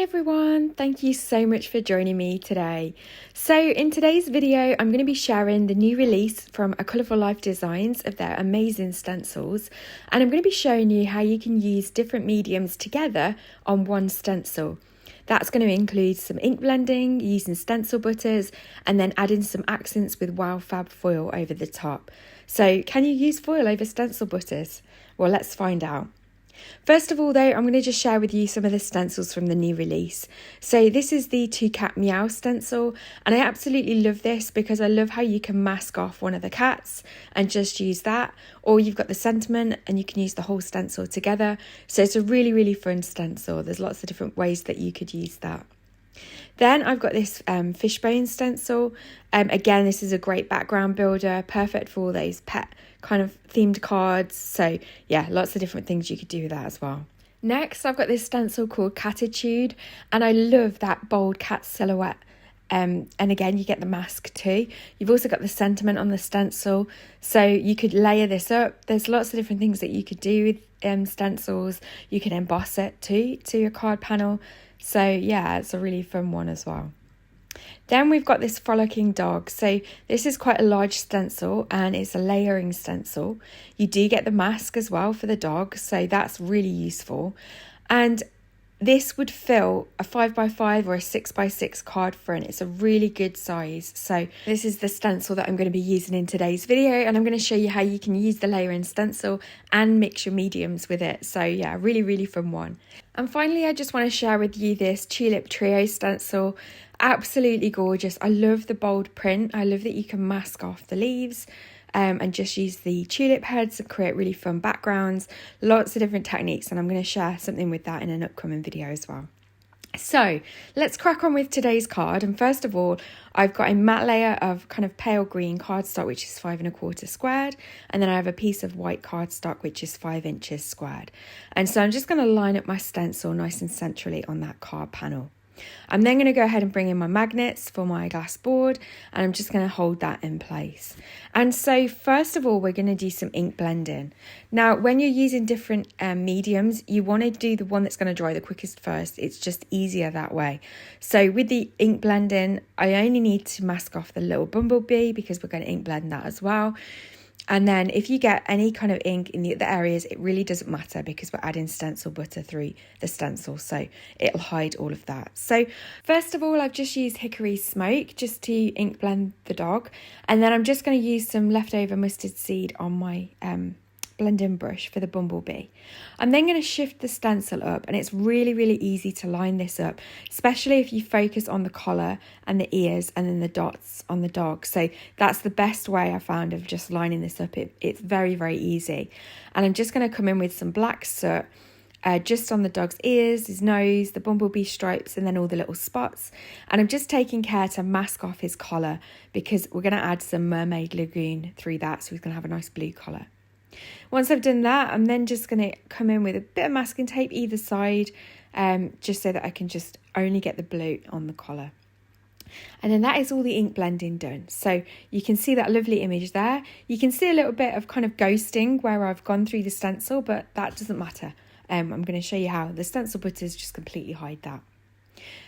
Hi everyone, thank you so much for joining me today. So in today's video, I'm going to be sharing the new release from A Colourful Life Designs of their amazing stencils, and I'm going to be showing you how you can use different mediums together on one stencil. That's going to include some ink blending, using stencil butters, and then adding some accents with Fab Foil over the top. So can you use foil over stencil butters? Well, let's find out. First of all though, I'm going to just share with you some of the stencils from the new release. So this is the Two Cat Meow stencil, and I absolutely love this because I love how you can mask off one of the cats and just use that, or you've got the sentiment and you can use the whole stencil together. So it's a really fun stencil. There's lots of different ways that you could use that. Then I've got this fishbone stencil. Again, this is a great background builder, perfect for all those pet kind of themed cards. So yeah, lots of different things you could do with that as well. Next, I've got this stencil called Catitude, and I love that bold cat silhouette. And again, you get the mask too. You've also got the sentiment on the stencil, so you could layer this up. There's lots of different things that you could do with stencils. You can emboss it too to your card panel. So yeah, it's a really fun one as well. Then we've got this frolicking dog. So this is quite a large stencil and it's a layering stencil. You do get the mask as well for the dog, so that's really useful. And this would fill a 5x5 or a 6x6 card front. It's a really good size. So this is the stencil that I'm going to be using in today's video, and I'm going to show you how you can use the layering stencil and mix your mediums with it. So yeah, really fun one. And finally, I just want to share with you this Tulip Trio stencil. Absolutely gorgeous. I love the bold print. I love that you can mask off the leaves and just use the tulip heads and create really fun backgrounds. Lots of different techniques, and I'm going to share something with that in an upcoming video as well. So let's crack on with today's card. And first of all, I've got a matte layer of kind of pale green cardstock, which is 5 1/4 squared, and then I have a piece of white cardstock, which is 5 inches squared. And so I'm just going to line up my stencil nice and centrally on that card panel. I'm then going to go ahead and bring in my magnets for my glass board, and I'm just going to hold that in place. And so first of all, we're going to do some ink blending. Now, when you're using different mediums, you want to do the one that's going to dry the quickest first. It's just easier that way. So with the ink blending, I only need to mask off the little bumblebee because we're going to ink blend that as well. And then if you get any kind of ink in the other areas, it really doesn't matter because we're adding stencil butter through the stencil, so it'll hide all of that. So first of all, I've just used Hickory Smoke just to ink blend the dog, and then I'm just going to use some leftover mustard seed on my blending brush for the bumblebee. I'm then going to shift the stencil up, and it's really easy to line this up, especially if you focus on the collar and the ears and then the dots on the dog. So that's the best way I found of just lining this up. It's very easy. And I'm just going to come in with some black soot just on the dog's ears, his nose, the bumblebee stripes, and then all the little spots. And I'm just taking care to mask off his collar because we're going to add some Mermaid Lagoon through that, so he's going to have a nice blue collar. Once I've done that, I'm then just going to come in with a bit of masking tape either side, just so that I can just only get the blue on the collar. And then that is all the ink blending done. So you can see that lovely image there. You can see a little bit of kind of ghosting where I've gone through the stencil, but that doesn't matter. I'm going to show you how. The stencil butters just completely hide that.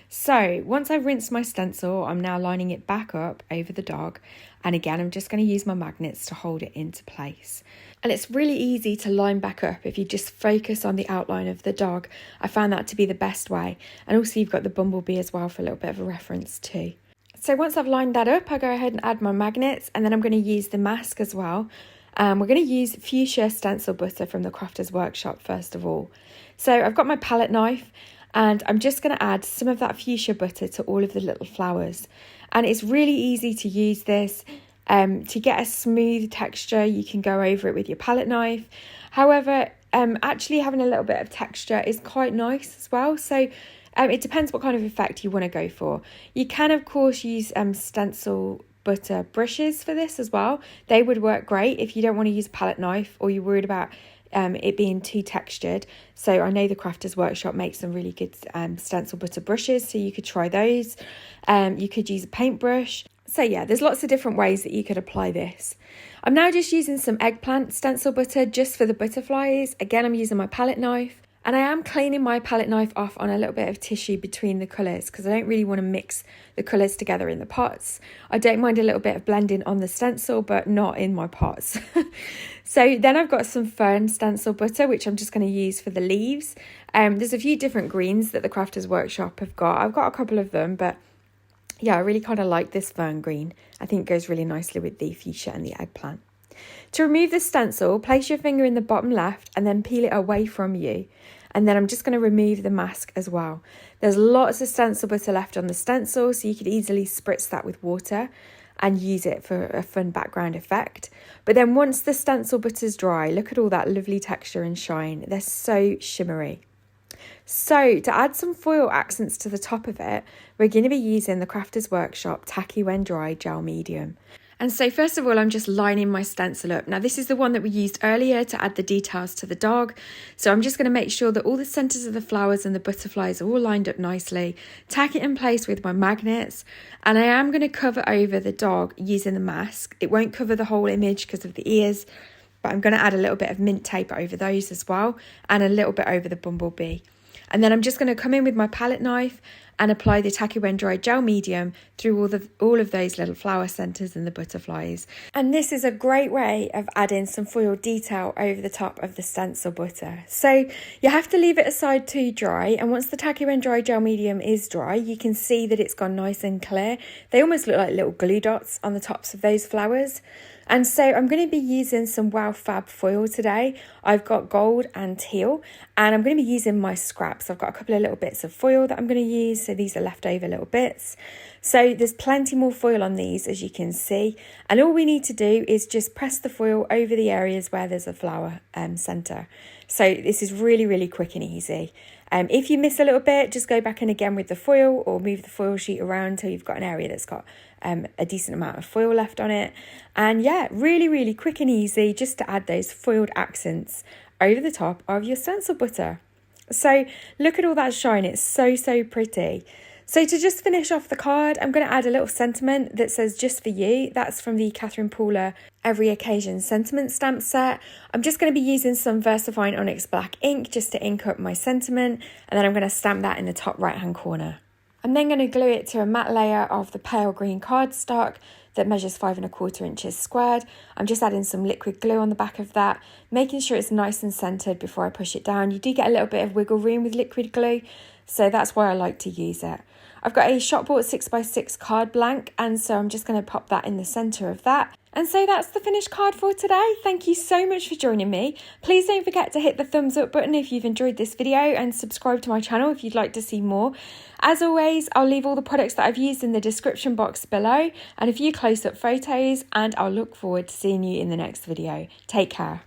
So once I've rinsed my stencil, I'm now lining it back up over the dog. And again, I'm just going to use my magnets to hold it into place. And it's really easy to line back up if you just focus on the outline of the dog. I found that to be the best way. And also you've got the bumblebee as well for a little bit of a reference too. So once I've lined that up, I go ahead and add my magnets, and then I'm going to use the mask as well. We're going to use fuchsia stencil butter from the Crafters Workshop first of all. So I've got my palette knife, and I'm just going to add some of that fuchsia butter to all of the little flowers. And it's really easy to use this. To get a smooth texture, you can go over it with your palette knife. However, actually having a little bit of texture is quite nice as well. So it depends what kind of effect you want to go for. You can, of course, use stencil butter brushes for this as well. They would work great if you don't want to use a palette knife or you're worried about it being too textured. So I know the Crafters Workshop makes some really good stencil butter brushes, so you could try those. You could use a paintbrush. So yeah, there's lots of different ways that you could apply this. I'm now just using some eggplant stencil butter just for the butterflies. Again, I'm using my palette knife. And I am cleaning my palette knife off on a little bit of tissue between the colours because I don't really want to mix the colours together in the pots. I don't mind a little bit of blending on the stencil, but not in my pots. So then I've got some fern stencil butter, which I'm just going to use for the leaves. There's a few different greens that the Crafters Workshop have got. I've got a couple of them, but yeah, I really kind of like this fern green. I think it goes really nicely with the fuchsia and the eggplant. To remove the stencil, place your finger in the bottom left and then peel it away from you. And then I'm just going to remove the mask as well. There's lots of stencil butter left on the stencil, so you could easily spritz that with water and use it for a fun background effect. But then once the stencil butter's dry, look at all that lovely texture and shine. They're so shimmery. So to add some foil accents to the top of it, we're going to be using the Crafters Workshop Tacky When Dry Gel Medium. And so first of all, I'm just lining my stencil up. Now this is the one that we used earlier to add the details to the dog. So I'm just going to make sure that all the centres of the flowers and the butterflies are all lined up nicely. Tack it in place with my magnets. And I am going to cover over the dog using the mask. It won't cover the whole image because of the ears, but I'm going to add a little bit of mint tape over those as well, and a little bit over the bumblebee. And then I'm just going to come in with my palette knife and apply the Tacky When Dry Gel Medium through all of those little flower centres and the butterflies. And this is a great way of adding some foil detail over the top of the stencil butter. So you have to leave it aside to dry, and once the Tacky When Dry Gel Medium is dry, you can see that it's gone nice and clear. They almost look like little glue dots on the tops of those flowers. And so I'm going to be using some Wow Fab foil today. I've got gold and teal, and I'm going to be using my scraps. I've got a couple of little bits of foil that I'm going to use, so these are leftover little bits. So there's plenty more foil on these, as you can see, and all we need to do is just press the foil over the areas where there's a flower centre. So this is really, really quick and easy. If you miss a little bit, just go back in again with the foil or move the foil sheet around until you've got an area that's got a decent amount of foil left on it. And yeah, really, really quick and easy just to add those foiled accents over the top of your stencil butter. So look at all that shine. It's so, so pretty. So to just finish off the card, I'm going to add a little sentiment that says just for you. That's from the Catherine Paula Every Occasion sentiment stamp set. I'm just going to be using some VersaFine Onyx Black ink just to ink up my sentiment, and then I'm going to stamp that in the top right hand corner. I'm then going to glue it to a matte layer of the pale green cardstock that measures 5 1/4 inches squared. I'm just adding some liquid glue on the back of that, making sure it's nice and centered before I push it down. You do get a little bit of wiggle room with liquid glue, so that's why I like to use it. I've got a Shopbought 6x6 card blank, and so I'm just going to pop that in the center of that. And so that's the finished card for today. Thank you so much for joining me. Please don't forget to hit the thumbs up button if you've enjoyed this video, and subscribe to my channel if you'd like to see more. As always, I'll leave all the products that I've used in the description box below and a few close-up photos, and I'll look forward to seeing you in the next video. Take care.